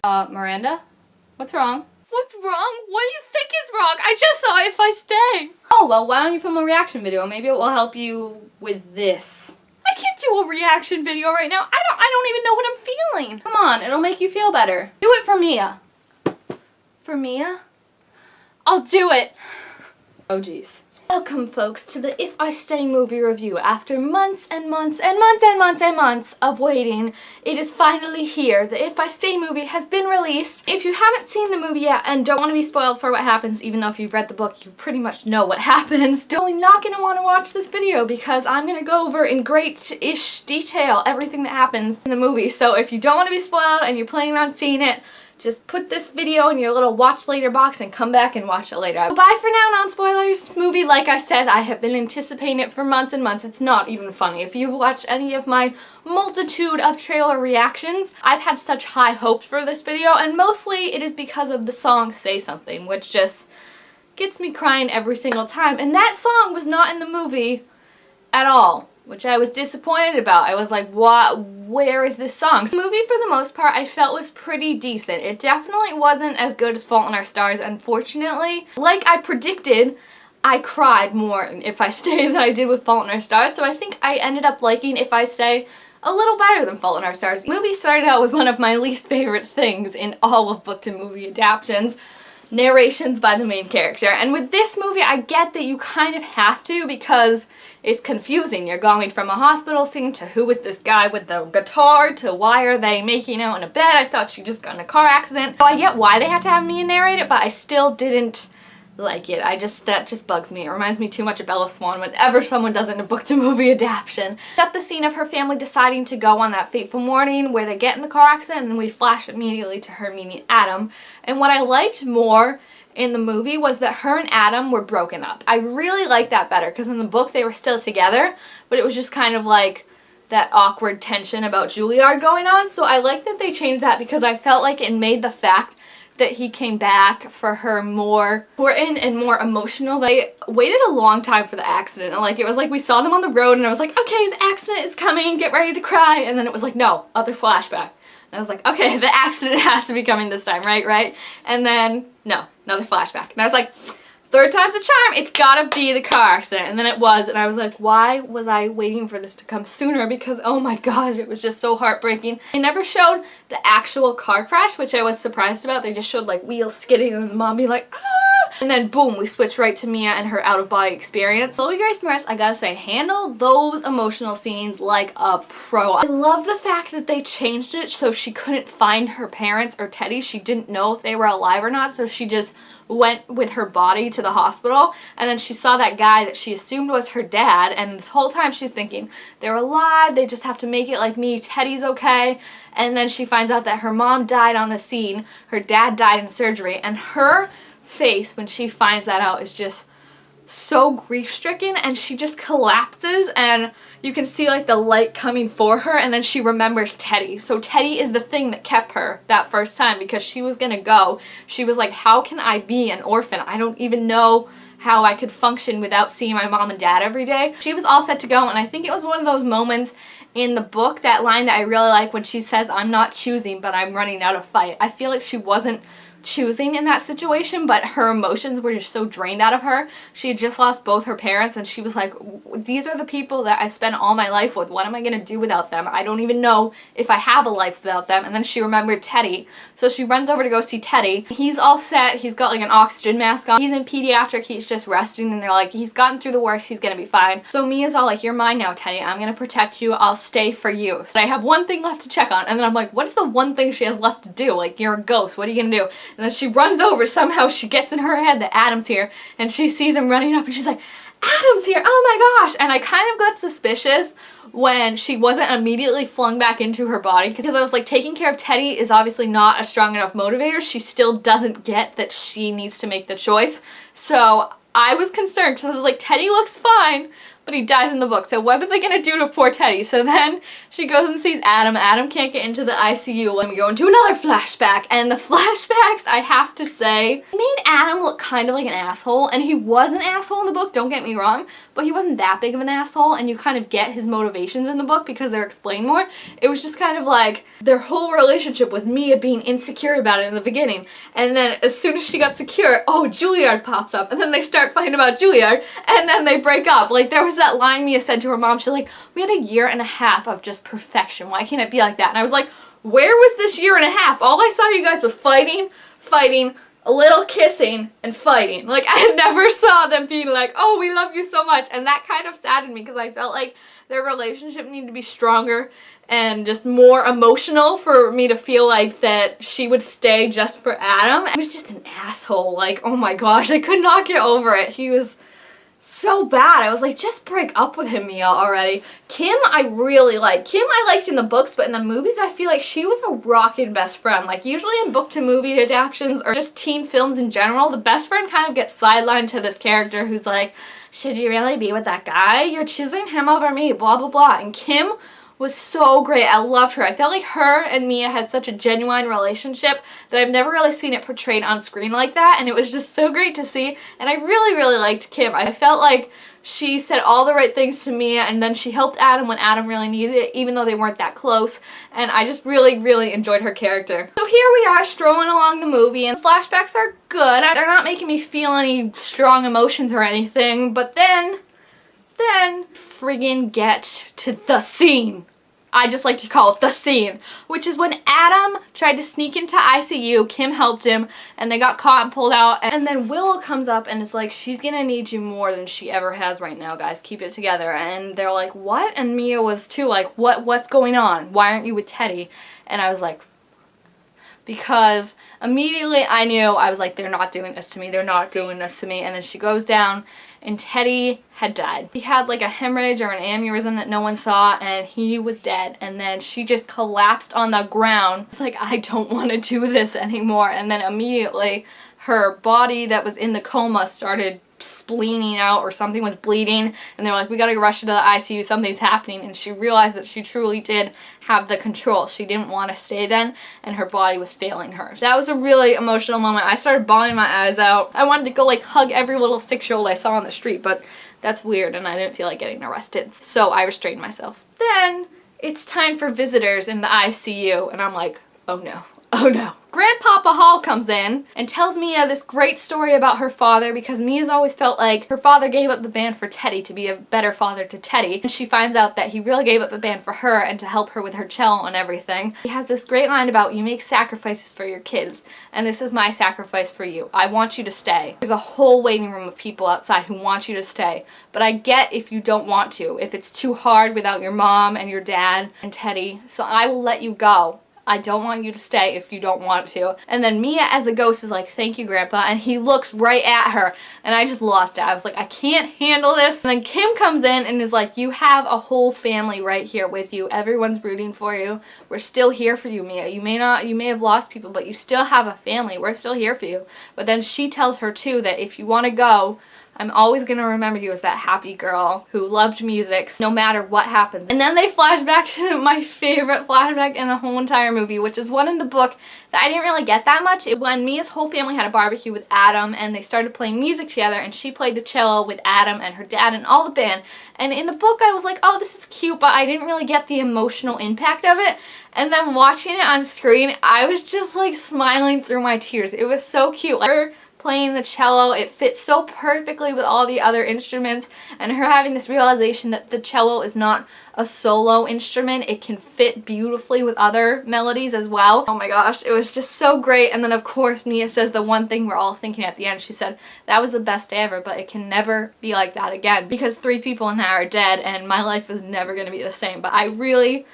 Miranda? What's wrong? What's wrong? What do you think is wrong? I just saw If I Stay. Oh, well, why don't you film a reaction video? Maybe it will help you with this. I can't do a reaction video right now. I don't even know what I'm feeling. Come on, it'll make you feel better. Do it for Mia. For Mia? I'll do it. Oh, geez. Welcome, folks, to the If I Stay movie review. After months and months and months and months and months of waiting, it is finally here. The If I Stay movie has been released. If you haven't seen the movie yet and don't want to be spoiled for what happens, even though if you've read the book, you pretty much know what happens, you're not going to want to watch this video because I'm going to go over in great-ish detail everything that happens in the movie. So if you don't want to be spoiled and you're planning on seeing it, just put this video in your little watch later box and come back and watch it later. Bye for now, non-spoilers. Movie, like I said, I have been anticipating it for months and months. It's not even funny. If you've watched any of my multitude of trailer reactions, I've had such high hopes for this video, and mostly it is because of the song Say Something, which just gets me crying every single time. And that song was not in the movie at all, which I was disappointed about. I was like, what? Where is this song? The movie, for the most part, I felt was pretty decent. It definitely wasn't as good as Fault in Our Stars, unfortunately. Like I predicted, I cried more in If I Stay than I did with Fault in Our Stars, so I think I ended up liking If I Stay a little better than Fault in Our Stars. The movie started out with one of my least favorite things in all of book to movie adaptations: narrations by the main character. And with this movie, I get that you kind of have to because it's confusing. You're going from a hospital scene to who is this guy with the guitar to why are they making out in a bed. I thought she just got in a car accident. So I get why they had to have Mia narrate it, but I still didn't like it. That just bugs me. It reminds me too much of Bella Swan whenever someone does it in a book to movie adaptation. Got the scene of her family deciding to go on that fateful morning where they get in the car accident, and we flash immediately to her meeting Adam. And what I liked more in the movie was that her and Adam were broken up. I really liked that better because in the book they were still together, but it was just kind of like that awkward tension about Juilliard going on. So I like that they changed that because I felt like it made the fact that he came back for her more important and more emotional. They waited a long time for the accident, and like it was like we saw them on the road and I was like, okay, the accident is coming, get ready to cry, and then it was like, no, other flashback. And I was like, okay, the accident has to be coming this time, right? And then, no, another flashback. And I was like, third time's a charm, it's gotta be the car accident. And then it was, and I was like, why was I waiting for this to come sooner? Because, oh my gosh, it was just so heartbreaking. They never showed the actual car crash, which I was surprised about. They just showed like wheels skidding and the mom being like, ah! And then boom, we switched right to Mia and her out-of-body experience. Chloe Grace Moretz, I gotta say, handled those emotional scenes like a pro. I love the fact that they changed it so she couldn't find her parents or Teddy. She didn't know if they were alive or not, so she just went with her body to the hospital, and then she saw that guy that she assumed was her dad, and this whole time she's thinking, they're alive, they just have to make it like me, Teddy's okay. And then she finds out that her mom died on the scene, her dad died in surgery, and her face when she finds that out is just so grief-stricken, and she just collapses, and you can see like the light coming for her, and then she remembers Teddy. So Teddy is the thing that kept her that first time because she was gonna go. She was like, how can I be an orphan? I don't even know how I could function without seeing my mom and dad every day. She was all set to go, and I think it was one of those moments in the book, that line that I really like when she says, I'm not choosing, but I'm running out of fight. I feel like she wasn't choosing in that situation, but her emotions were just so drained out of her. She had just lost both her parents, and she was like, these are the people that I spent all my life with. What am I going to do without them? I don't even know if I have a life without them. And then she remembered Teddy, so she runs over to go see Teddy. He's all set. He's got like an oxygen mask on. He's in pediatric. He's just resting, and they're like, he's gotten through the worst. He's going to be fine. So Mia's all like, you're mine now, Teddy. I'm going to protect you. I'll stay for you. So I have one thing left to check on. And then I'm like, what's the one thing she has left to do? Like, you're a ghost. What are you going to do? And then she runs over. Somehow she gets in her head that Adam's here, and she sees him running up, and she's like, Adam's here, oh my gosh. And I kind of got suspicious when she wasn't immediately flung back into her body, because I was like, taking care of Teddy is obviously not a strong enough motivator. She still doesn't get that she needs to make the choice. So I was concerned because I was like, Teddy looks fine, but he dies in the book. So what are they going to do to poor Teddy? So then she goes and sees Adam. Adam can't get into the ICU. Let me go into another flashback. And the flashbacks, I have to say, made Adam look kind of like an asshole. And he was an asshole in the book, don't get me wrong. but he wasn't that big of an asshole, and you kind of get his motivations in the book because they're explained more. It was just kind of like their whole relationship with Mia being insecure about it in the beginning, and then as soon as she got secure, oh, Juilliard pops up, and then they start fighting about Juilliard, and then they break up. Like, there was that line Mia said to her mom, she's like, we had a year and a half of just perfection, why can't it be like that? And I was like, where was this year and a half? All I saw you guys was fighting, a little kissing, and fighting. Like, I never saw them being like, oh, we love you so much. And that kind of saddened me because I felt like their relationship needed to be stronger and just more emotional for me to feel like that she would stay just for Adam. He was just an asshole. Like, oh my gosh, I could not get over it. He was so bad. I was like, just break up with him, Mia, already. Kim, I really like. Kim, I liked in the books, but in the movies, I feel like she was a rockin' best friend. Like, usually in book-to-movie adaptations or just teen films in general, the best friend kind of gets sidelined to this character who's like, should you really be with that guy? You're choosing him over me, blah, blah, blah. And Kim was so great. I loved her. I felt like her and Mia had such a genuine relationship that I've never really seen it portrayed on screen like that, and it was just so great to see, and I really, really liked Kim. I felt like she said all the right things to Mia, and then she helped Adam when Adam really needed it, even though they weren't that close, and I just really, really enjoyed her character. So here we are strolling along the movie, and flashbacks are good. They're not making me feel any strong emotions or anything, but then friggin' get to the scene. I just like to call it the scene, which is when Adam tried to sneak into ICU, Kim helped him, and they got caught and pulled out, and then Willow comes up and is like, she's gonna need you more than she ever has right now, guys, keep it together. And they're like, what? And Mia was too like, what's going on? Why aren't you with Teddy? And I was like, because immediately I knew, I was like, they're not doing this to me, they're not doing this to me. And then she goes down and Teddy had died. He had like a hemorrhage or an aneurysm that no one saw, and he was dead. And then she just collapsed on the ground. It's like, I don't want to do this anymore. And then immediately her body that was in the coma started spleening out, or something was bleeding, and they're like, we gotta rush her to the ICU, something's happening. And she realized that she truly did have the control. She didn't want to stay then, and her body was failing her. So that was a really emotional moment. I started bawling my eyes out. I wanted to go like hug every little 6-year-old I saw on the street, but that's weird and I didn't feel like getting arrested, so I restrained myself. Then it's time for visitors in the ICU, and I'm like, oh no, oh no. Grandpapa Hall comes in and tells Mia this great story about her father, because Mia's always felt like her father gave up the band for Teddy to be a better father to Teddy. And she finds out that he really gave up the band for her and to help her with her cello and everything. He has this great line about, you make sacrifices for your kids, and this is my sacrifice for you. I want you to stay. There's a whole waiting room of people outside who want you to stay, but I get if you don't want to, if it's too hard without your mom and your dad and Teddy, so I will let you go. I don't want you to stay if you don't want to. And then Mia as the ghost is like, thank you, Grandpa, and he looks right at her, and I just lost it. I was like, I can't handle this. And then Kim comes in and is like, you have a whole family right here with you. Everyone's rooting for you. We're still here for you, Mia. You may have lost people, but you still have a family. We're still here for you. But then she tells her too that if you want to go, I'm always going to remember you as that happy girl who loved music no matter what happens. And then they flash back to my favorite flashback in the whole entire movie, which is one in the book that I didn't really get that much. It when Mia's whole family had a barbecue with Adam, and they started playing music together, and she played the cello with Adam and her dad and all the band. And in the book I was like, oh, this is cute, but I didn't really get the emotional impact of it. And then watching it on screen, I was just like smiling through my tears. It was so cute. Like, her playing the cello, it fits so perfectly with all the other instruments, and her having this realization that the cello is not a solo instrument, it can fit beautifully with other melodies as well. Oh my gosh, it was just so great. And then of course Mia says the one thing we're all thinking at the end. She said, that was the best day ever, but it can never be like that again, because 3 people in that are dead and my life is never going to be the same. But I really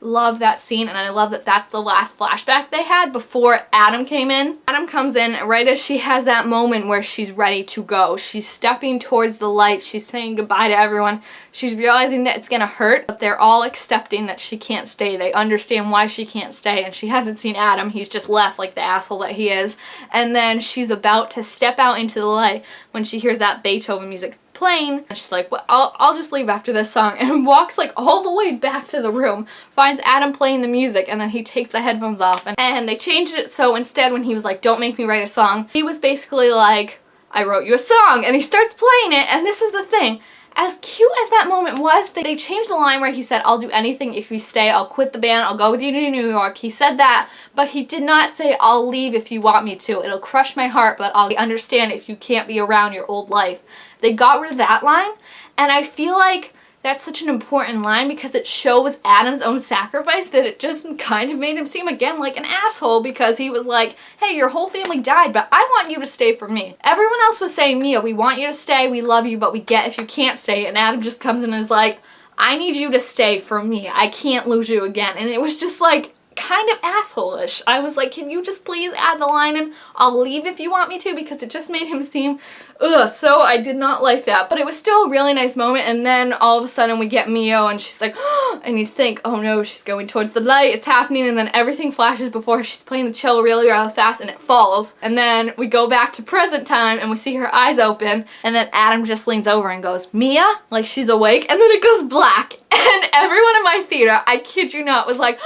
love that scene, and I love that that's the last flashback they had before Adam came in. Adam comes in right as she has that moment where she's ready to go. She's stepping towards the light. She's saying goodbye to everyone. She's realizing that it's gonna hurt, but they're all accepting that she can't stay. They understand why she can't stay, and she hasn't seen Adam. He's just left like the asshole that he is. And then she's about to step out into the light when she hears that Beethoven music playing, and she's like, well, I'll just leave after this song, and walks like all the way back to the room, finds Adam playing the music, and then he takes the headphones off, and they changed it so instead when he was like, don't make me write a song, he was basically like, I wrote you a song, and he starts playing it. And this is the thing, as cute as that moment was, they changed the line where he said, I'll do anything if you stay, I'll quit the band, I'll go with you to New York. He said that, but he did not say, I'll leave if you want me to. It'll crush my heart, but I'll understand if you can't be around your old life. They got rid of that line, and I feel like that's such an important line because it shows Adam's own sacrifice that it just kind of made him seem again like an asshole because he was like, hey, your whole family died, but I want you to stay for me. Everyone else was saying, Mia, we want you to stay, we love you, but we get if you can't stay. And Adam just comes in and is like, I need you to stay for me. I can't lose you again. And it was just like, kind of asshole-ish. I was like, can you just please add the line in, I'll leave if you want me to, because it just made him seem, so I did not like that. But it was still a really nice moment, and then all of a sudden we get Mio, and she's like, and you think, oh no, she's going towards the light, it's happening, and then everything flashes before her. She's playing the cello really, really fast, and it falls. And then we go back to present time, and we see her eyes open, and then Adam just leans over and goes, Mia? Like she's awake, and then it goes black. And everyone in my theater, I kid you not, was like,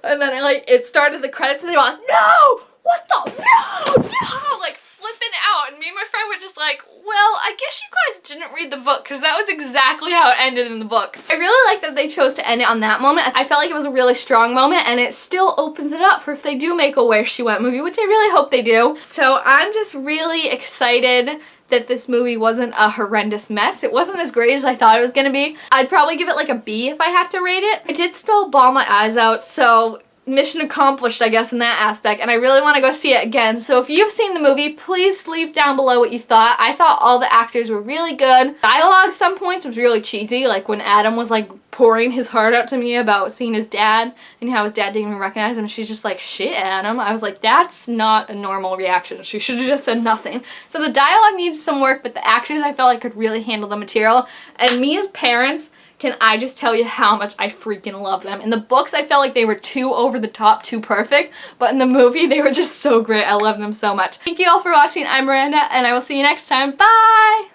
and then it started the credits and they were like, no! What the? No! Like flipping out. And me and my friend were just like, well, I guess you guys didn't read the book because that was exactly how it ended in the book. I really like that they chose to end it on that moment. I felt like it was a really strong moment and it still opens it up for if they do make a Where She Went movie, which I really hope they do. So I'm just really excited that this movie wasn't a horrendous mess. It wasn't as great as I thought it was gonna be. I'd probably give it like a B if I had to rate it. I did still bawl my eyes out, so mission accomplished, I guess, in that aspect, and I really want to go see it again. So if you've seen the movie, please leave down below what you thought. I thought all the actors were really good. Dialogue some points was really cheesy, like when Adam was like pouring his heart out to me about seeing his dad and how his dad didn't even recognize him. She's just like, shit, Adam. I was like, that's not a normal reaction. She should have just said nothing. So the dialogue needs some work, but the actors I felt like could really handle the material. And me as parents, can I just tell you how much I freaking love them. In the books, I felt like they were too over the top, too perfect, but in the movie, they were just so great. I love them so much. Thank you all for watching. I'm Miranda, and I will see you next time. Bye!